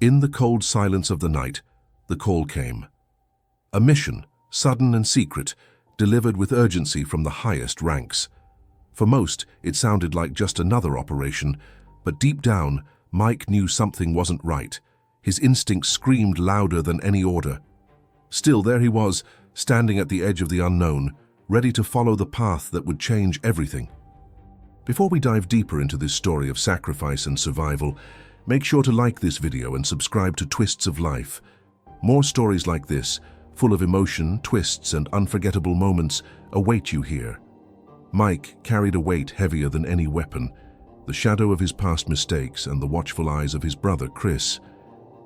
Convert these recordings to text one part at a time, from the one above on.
In the cold silence of the night, the call came. A mission, sudden and secret, delivered with urgency from the highest ranks. For most, it sounded like just another operation, but deep down, Mike knew something wasn't right. His instincts screamed louder than any order. Still, there he was, standing at the edge of the unknown, ready to follow the path that would change everything. Before we dive deeper into this story of sacrifice and survival, make sure to like this video and subscribe to Twists of Life. More stories like this, full of emotion, twists, and unforgettable moments, await you here. Mike carried a weight heavier than any weapon, the shadow of his past mistakes and the watchful eyes of his brother Chris.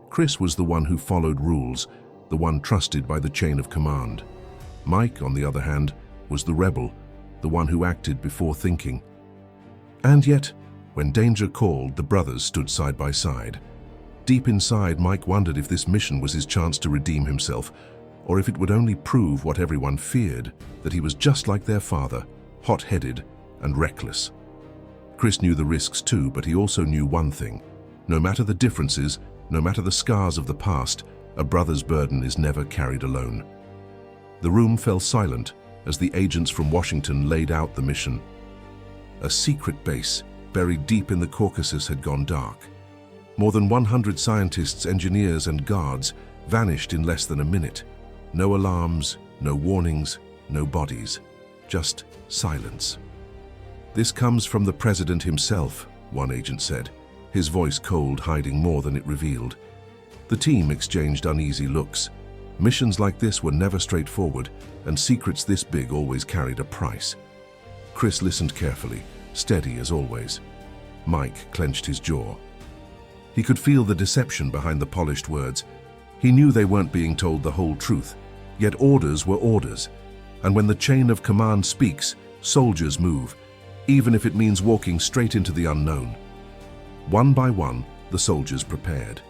Chris was the one who followed rules, the one trusted by the chain of command. Mike, on the other hand, was the rebel, the one who acted before thinking. And yet, when danger called, the brothers stood side by side. Deep inside, Mike wondered if this mission was his chance to redeem himself, or if it would only prove what everyone feared, that he was just like their father, hot-headed and reckless. Chris knew the risks too, but he also knew one thing. No matter the differences, no matter the scars of the past, a brother's burden is never carried alone. The room fell silent as the agents from Washington laid out the mission. A secret base, buried deep in the Caucasus, had gone dark. More than 100 scientists, engineers, and guards vanished in less than a minute. No alarms, no warnings, no bodies, just silence. "This comes from the president himself," one agent said, his voice cold, hiding more than it revealed. The team exchanged uneasy looks. Missions like this were never straightforward, and secrets this big always carried a price. Chris listened carefully, steady as always. Mike clenched his jaw. He could feel the deception behind the polished words. He knew they weren't being told the whole truth, yet orders were orders. And when the chain of command speaks, soldiers move, even if it means walking straight into the unknown. One by one, the soldiers prepared.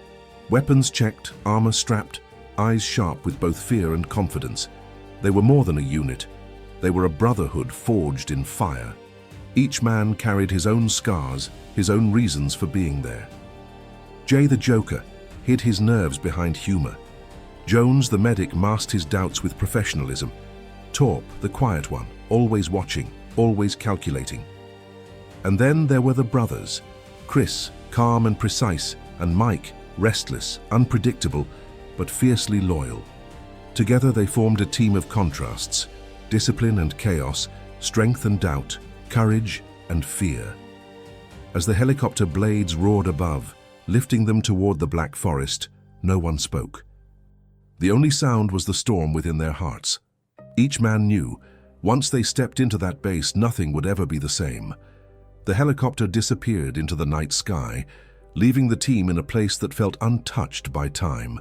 Weapons checked, armor strapped, eyes sharp with both fear and confidence. They were more than a unit. They were a brotherhood forged in fire. Each man carried his own scars, his own reasons for being there. Jay the Joker hid his nerves behind humor. Jones the medic masked his doubts with professionalism. Torp, the quiet one, always watching, always calculating. And then there were the brothers. Chris, calm and precise, and Mike, restless, unpredictable, but fiercely loyal. Together they formed a team of contrasts, discipline and chaos, strength and doubt, courage and fear. As the helicopter blades roared above, lifting them toward the Black Forest, no one spoke. The only sound was the storm within their hearts. Each man knew, once they stepped into that base, nothing would ever be the same. The helicopter disappeared into the night sky, leaving the team in a place that felt untouched by time.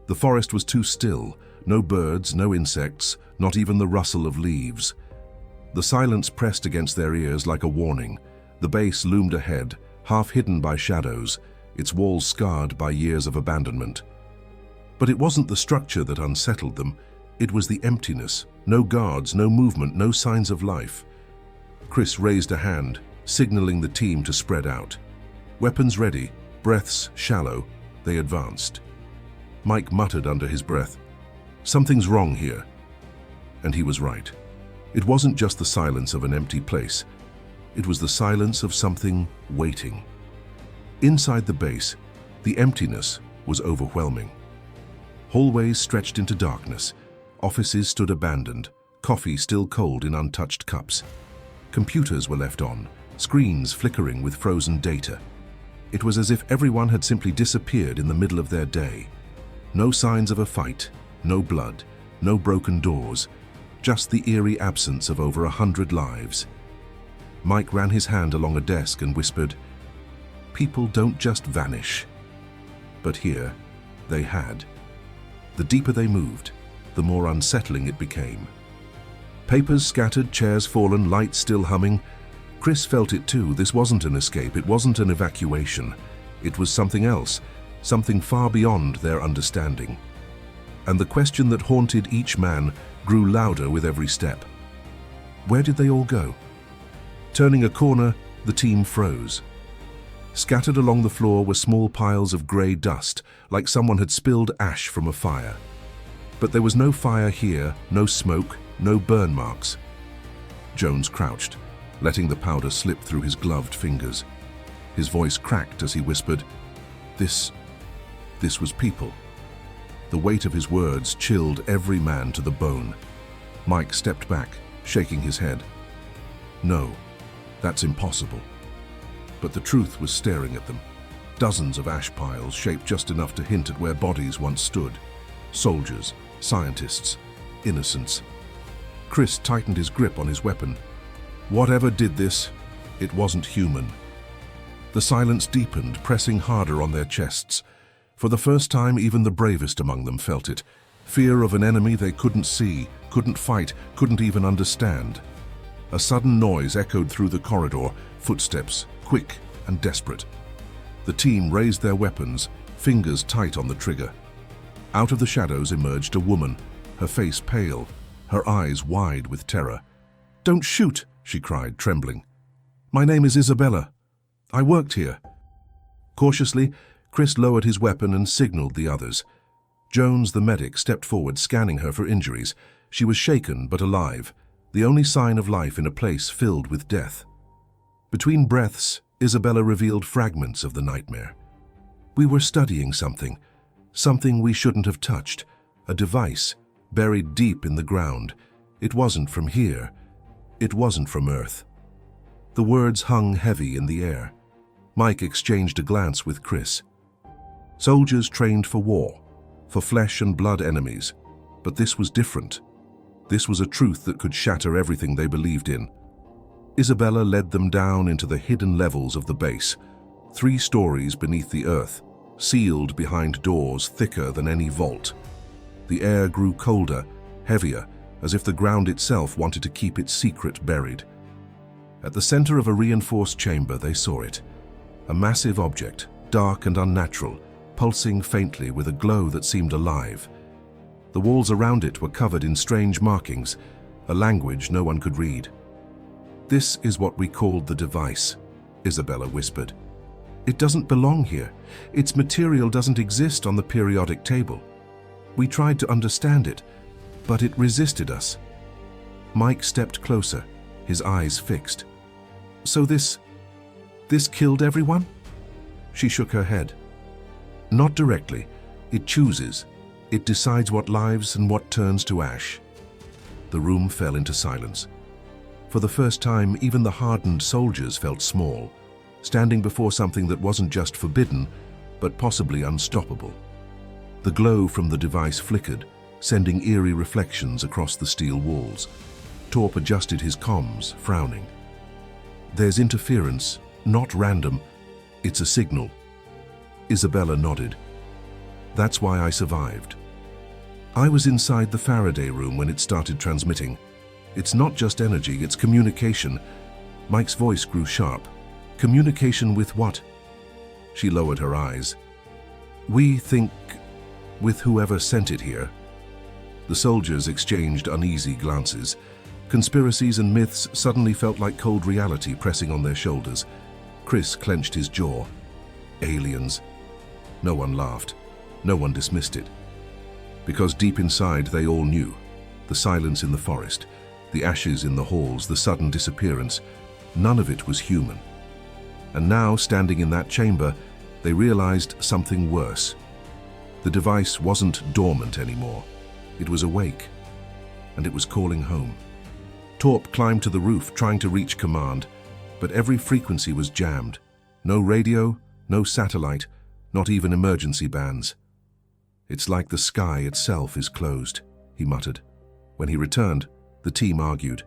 The forest was too still, no birds, no insects, not even the rustle of leaves. The silence pressed against their ears like a warning. The base loomed ahead, half hidden by shadows, its walls scarred by years of abandonment. But it wasn't the structure that unsettled them, it was the emptiness. No guards, no movement, no signs of life. Chris raised a hand, signaling the team to spread out. Weapons ready, breaths shallow, they advanced. Mike muttered under his breath, "Something's wrong here." And he was right. It wasn't just the silence of an empty place. It was the silence of something waiting. Inside the base, the emptiness was overwhelming. Hallways stretched into darkness. Offices stood abandoned, coffee still cold in untouched cups. Computers were left on, screens flickering with frozen data. It was as if everyone had simply disappeared in the middle of their day. No signs of a fight, no blood, no broken doors, just the eerie absence of over 100 lives. Mike ran his hand along a desk and whispered, "People don't just vanish." But here, they had. The deeper they moved, the more unsettling it became. Papers scattered, chairs fallen, lights still humming. Chris felt it too. This wasn't an escape, it wasn't an evacuation. It was something else, something far beyond their understanding. And the question that haunted each man grew louder with every step. Where did they all go? Turning a corner, the team froze. Scattered along the floor were small piles of grey dust, like someone had spilled ash from a fire. But there was no fire here, no smoke, no burn marks. Jones crouched, letting the powder slip through his gloved fingers. His voice cracked as he whispered, This was people." The weight of his words chilled every man to the bone. Mike stepped back, shaking his head. "No, that's impossible." But the truth was staring at them. Dozens of ash piles shaped just enough to hint at where bodies once stood. Soldiers, scientists, innocents. Chris tightened his grip on his weapon. Whatever did this, it wasn't human. The silence deepened, pressing harder on their chests. For the first time, even the bravest among them felt it. Fear of an enemy they couldn't see, couldn't fight, couldn't even understand. A sudden noise echoed through the corridor, footsteps, quick and desperate. The team raised their weapons, fingers tight on the trigger. Out of the shadows emerged a woman, her face pale, her eyes wide with terror. "Don't shoot!" she cried, trembling. "My name is Isabella. I worked here." Cautiously, Chris lowered his weapon and signaled the others. Jones, the medic, stepped forward, scanning her for injuries. She was shaken but alive, the only sign of life in a place filled with death. Between breaths, Isabella revealed fragments of the nightmare. "We were studying something we shouldn't have touched, a device buried deep in the ground. It wasn't from here. It wasn't from Earth." The words hung heavy in the air. Mike exchanged a glance with Chris. Soldiers trained for war, for flesh and blood enemies, but this was different. This was a truth that could shatter everything they believed in. Isabella led them down into the hidden levels of the base, 3 stories beneath the earth, sealed behind doors thicker than any vault. The air grew colder, heavier, as if the ground itself wanted to keep its secret buried. At the center of a reinforced chamber, they saw it. A massive object, dark and unnatural, pulsing faintly with a glow that seemed alive. The walls around it were covered in strange markings, a language no one could read. "This is what we called the device," Isabella whispered. "It doesn't belong here. Its material doesn't exist on the periodic table. We tried to understand it, but it resisted us." Mike stepped closer, his eyes fixed. "So this killed everyone?" She shook her head. "Not directly. It chooses. It decides what lives and what turns to ash." The room fell into silence. For the first time, even the hardened soldiers felt small, standing before something that wasn't just forbidden, but possibly unstoppable. The glow from the device flickered, sending eerie reflections across the steel walls. Torp adjusted his comms, frowning. "There's interference, not random. It's a signal." Isabella nodded. "That's why I survived. I was inside the Faraday room when it started transmitting. It's not just energy, it's communication." Mike's voice grew sharp. "Communication with what?" She lowered her eyes. "We think with whoever sent it here." The soldiers exchanged uneasy glances. Conspiracies and myths suddenly felt like cold reality pressing on their shoulders. Chris clenched his jaw. Aliens. No one laughed. No one dismissed it. Because deep inside they all knew. The silence in the forest, the ashes in the halls, the sudden disappearance. None of it was human. And now, standing in that chamber, they realized something worse. The device wasn't dormant anymore. It was awake, and it was calling home. Torp climbed to the roof, trying to reach command, but every frequency was jammed. No radio, no satellite, not even emergency bands. "It's like the sky itself is closed," he muttered. When he returned, the team argued.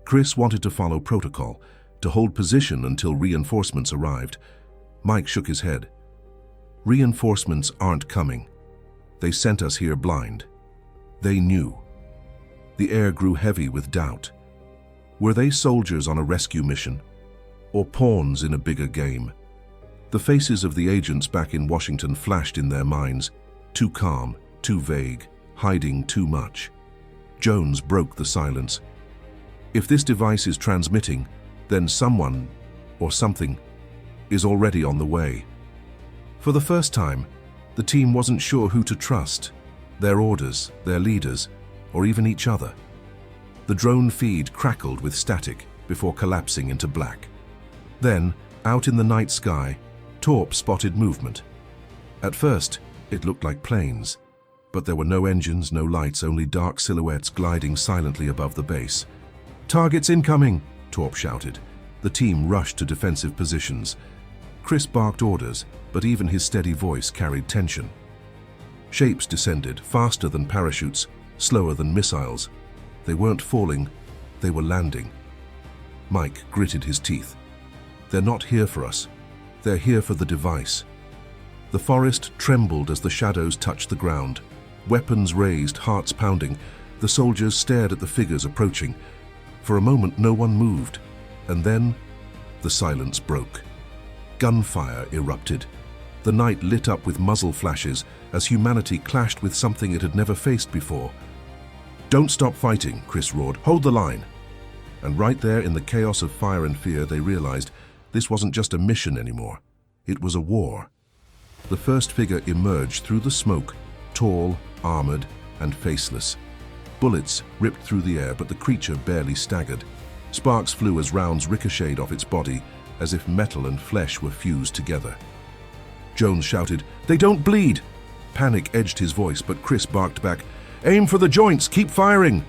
Chris wanted to follow protocol, to hold position until reinforcements arrived. Mike shook his head. "Reinforcements aren't coming. They sent us here blind. They knew." The air grew heavy with doubt. Were they soldiers on a rescue mission, or pawns in a bigger game? The faces of the agents back in Washington flashed in their minds, too calm, too vague, hiding too much. Jones broke the silence. "If this device is transmitting, then someone, or something, is already on the way. For the first time, the team wasn't sure who to trust, their orders, their leaders, or even each other. The drone feed crackled with static before collapsing into black. Then, out in the night sky, Torp spotted movement. At first, it looked like planes, but there were no engines, no lights, only dark silhouettes gliding silently above the base. "Targets incoming!" Torp shouted. The team rushed to defensive positions. Chris barked orders, but even his steady voice carried tension. Shapes descended, faster than parachutes, slower than missiles. They weren't falling, they were landing. Mike gritted his teeth. "They're not here for us. They're here for the device." The forest trembled as the shadows touched the ground. Weapons raised, hearts pounding. The soldiers stared at the figures approaching. For a moment, no one moved. And then, the silence broke. Gunfire erupted. The night lit up with muzzle flashes as humanity clashed with something it had never faced before. "Don't stop fighting," Chris roared. "Hold the line." And right there in the chaos of fire and fear, they realized this wasn't just a mission anymore. It was a war. The first figure emerged through the smoke, tall, armored, and faceless. Bullets ripped through the air, but the creature barely staggered. Sparks flew as rounds ricocheted off its body, as if metal and flesh were fused together. Jones shouted, "They don't bleed!" Panic edged his voice, but Chris barked back, "Aim for the joints! Keep firing!"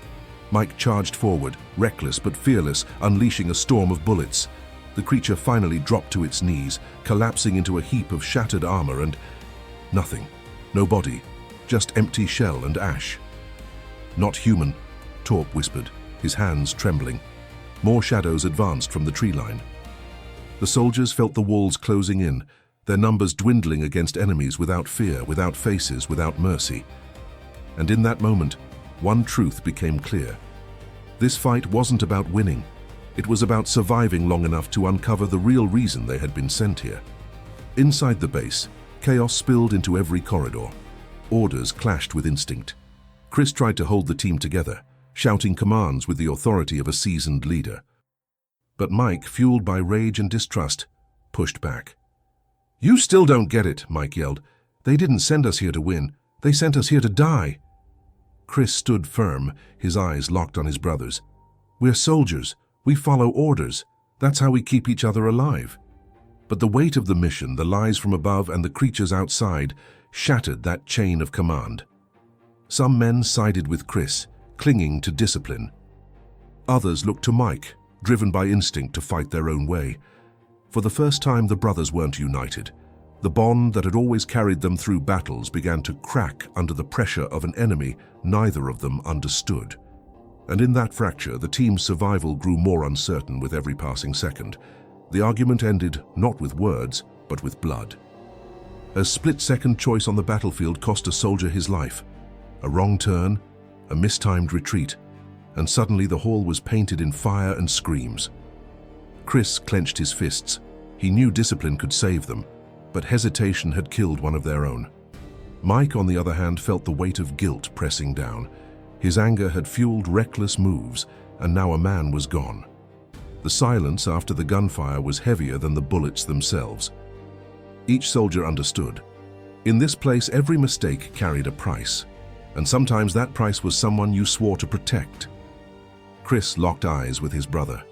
Mike charged forward, reckless but fearless, unleashing a storm of bullets. The creature finally dropped to its knees, collapsing into a heap of shattered armor and nothing. No body, just empty shell and ash. "Not human," Torp whispered, his hands trembling. More shadows advanced from the tree line. The soldiers felt the walls closing in, their numbers dwindling against enemies without fear, without faces, without mercy. And in that moment, one truth became clear. This fight wasn't about winning. It was about surviving long enough to uncover the real reason they had been sent here. Inside the base, chaos spilled into every corridor. Orders clashed with instinct. Chris tried to hold the team together, shouting commands with the authority of a seasoned leader. But Mike, fueled by rage and distrust, pushed back. "You still don't get it," Mike yelled. "They didn't send us here to win. They sent us here to die." Chris stood firm, his eyes locked on his brother's. "We're soldiers. We follow orders. That's how we keep each other alive." But the weight of the mission, the lies from above, and the creatures outside shattered that chain of command. Some men sided with Chris, clinging to discipline. Others looked to Mike, driven by instinct to fight their own way. For the first time, the brothers weren't united. The bond that had always carried them through battles began to crack under the pressure of an enemy neither of them understood. And in that fracture, the team's survival grew more uncertain with every passing second. The argument ended not with words, but with blood. A split-second choice on the battlefield cost a soldier his life. A wrong turn, a mistimed retreat, and suddenly the hall was painted in fire and screams. Chris clenched his fists. He knew discipline could save them, but hesitation had killed one of their own. Mike, on the other hand, felt the weight of guilt pressing down. His anger had fueled reckless moves, and now a man was gone. The silence after the gunfire was heavier than the bullets themselves. Each soldier understood. In this place, every mistake carried a price, and sometimes that price was someone you swore to protect. Chris locked eyes with his brother.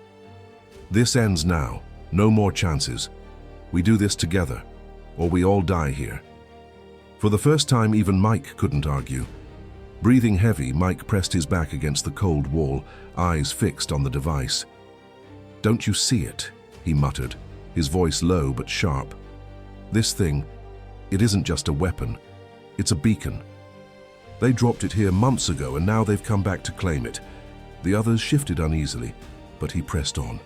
"This ends now. No more chances. We do this together, or we all die here." For the first time, even Mike couldn't argue. Breathing heavy, Mike pressed his back against the cold wall, eyes fixed on the device. "Don't you see it?" he muttered, his voice low but sharp. "This thing, it isn't just a weapon. It's a beacon. They dropped it here months ago, and now they've come back to claim it." The others shifted uneasily, but he pressed on.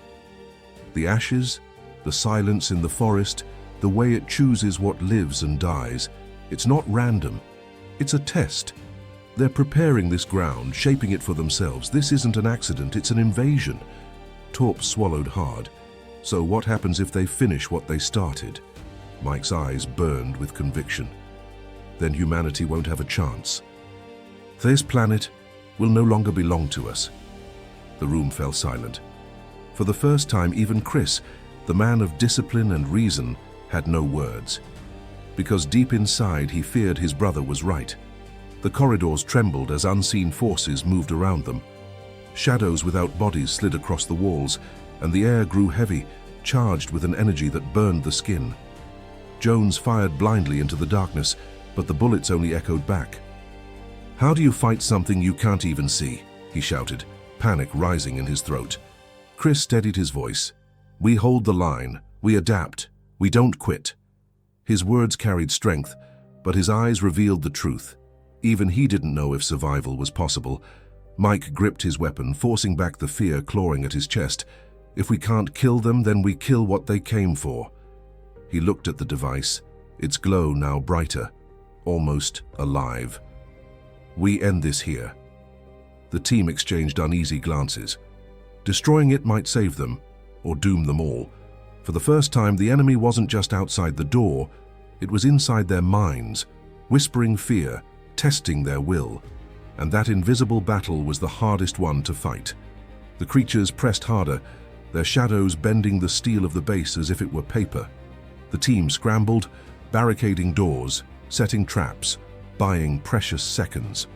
The ashes, the silence in the forest, the way it chooses what lives and dies. It's not random. It's a test. They're preparing this ground, shaping it for themselves. This isn't an accident, it's an invasion. Torp swallowed hard. So what happens if they finish what they started? Mike's eyes burned with conviction. Then humanity won't have a chance. This planet will no longer belong to us. The room fell silent. For the first time, even Chris, the man of discipline and reason, had no words. Because deep inside he feared his brother was right. The corridors trembled as unseen forces moved around them. Shadows without bodies slid across the walls, and the air grew heavy, charged with an energy that burned the skin. Jones fired blindly into the darkness, but the bullets only echoed back. "How do you fight something you can't even see?" he shouted, panic rising in his throat. Chris steadied his voice. "We hold the line. We adapt. We don't quit." His words carried strength, but his eyes revealed the truth. Even he didn't know if survival was possible. Mike gripped his weapon, forcing back the fear clawing at his chest. "If we can't kill them, then we kill what they came for." He looked at the device, its glow now brighter, almost alive. "We end this here." The team exchanged uneasy glances. Destroying it might save them, or doom them all. For the first time, the enemy wasn't just outside the door, it was inside their minds, whispering fear, testing their will. And that invisible battle was the hardest one to fight. The creatures pressed harder, their shadows bending the steel of the base as if it were paper. The team scrambled, barricading doors, setting traps, buying precious seconds.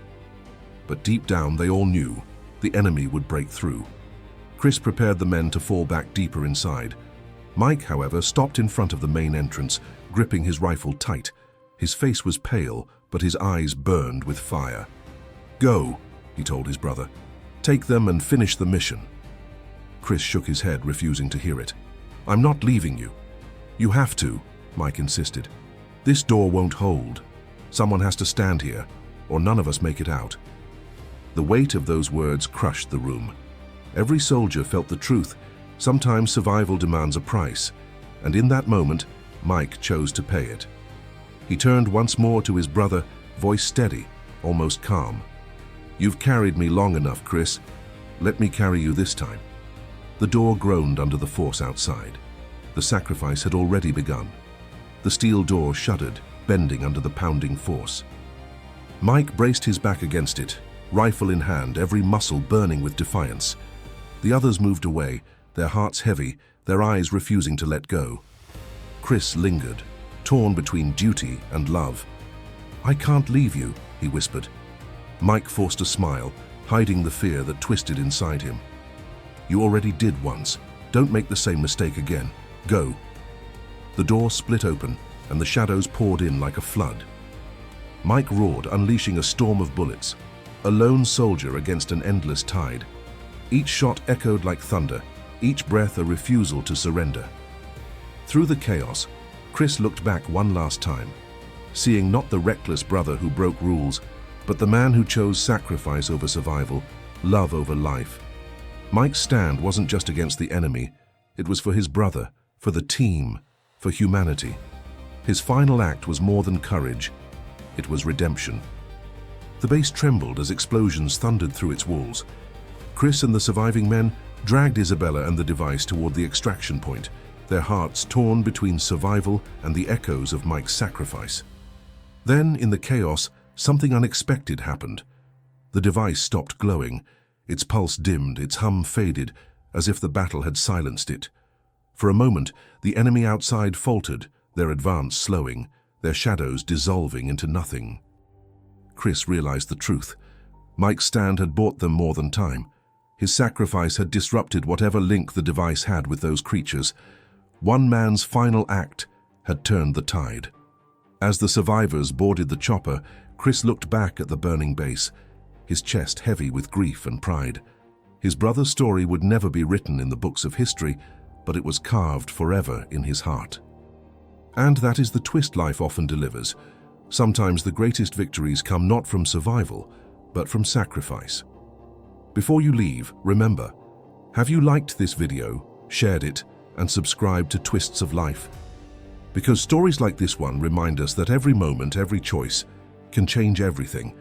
But deep down they all knew the enemy would break through. Chris prepared the men to fall back deeper inside. Mike, however, stopped in front of the main entrance, gripping his rifle tight. His face was pale, but his eyes burned with fire. "Go," he told his brother. "Take them and finish the mission." Chris shook his head, refusing to hear it. "I'm not leaving you." "You have to," Mike insisted. "This door won't hold. Someone has to stand here, or none of us make it out." The weight of those words crushed the room. Every soldier felt the truth. Sometimes survival demands a price, and in that moment, Mike chose to pay it. He turned once more to his brother, voice steady, almost calm. "You've carried me long enough, Chris. Let me carry you this time." The door groaned under the force outside. The sacrifice had already begun. The steel door shuddered, bending under the pounding force. Mike braced his back against it, rifle in hand, every muscle burning with defiance. The others moved away, their hearts heavy, their eyes refusing to let go. Chris lingered, torn between duty and love. "I can't leave you," he whispered. Mike forced a smile, hiding the fear that twisted inside him. "You already did once. Don't make the same mistake again. Go." The door split open, and the shadows poured in like a flood. Mike roared, unleashing a storm of bullets, a lone soldier against an endless tide. Each shot echoed like thunder, each breath a refusal to surrender. Through the chaos, Chris looked back one last time, seeing not the reckless brother who broke rules, but the man who chose sacrifice over survival, love over life. Mike's stand wasn't just against the enemy, it was for his brother, for the team, for humanity. His final act was more than courage, it was redemption. The base trembled as explosions thundered through its walls. Chris and the surviving men dragged Isabella and the device toward the extraction point, their hearts torn between survival and the echoes of Mike's sacrifice. Then, in the chaos, something unexpected happened. The device stopped glowing, its pulse dimmed, its hum faded, as if the battle had silenced it. For a moment, the enemy outside faltered, their advance slowing, their shadows dissolving into nothing. Chris realized the truth. Mike's stand had bought them more than time. His sacrifice had disrupted whatever link the device had with those creatures. One man's final act had turned the tide. As the survivors boarded the chopper, Chris looked back at the burning base, his chest heavy with grief and pride. His brother's story would never be written in the books of history, but it was carved forever in his heart. And that is the twist life often delivers. Sometimes the greatest victories come not from survival, but from sacrifice. Before you leave, remember, have you liked this video, shared it, and subscribed to Twists of Life? Because stories like this one remind us that every moment, every choice can change everything,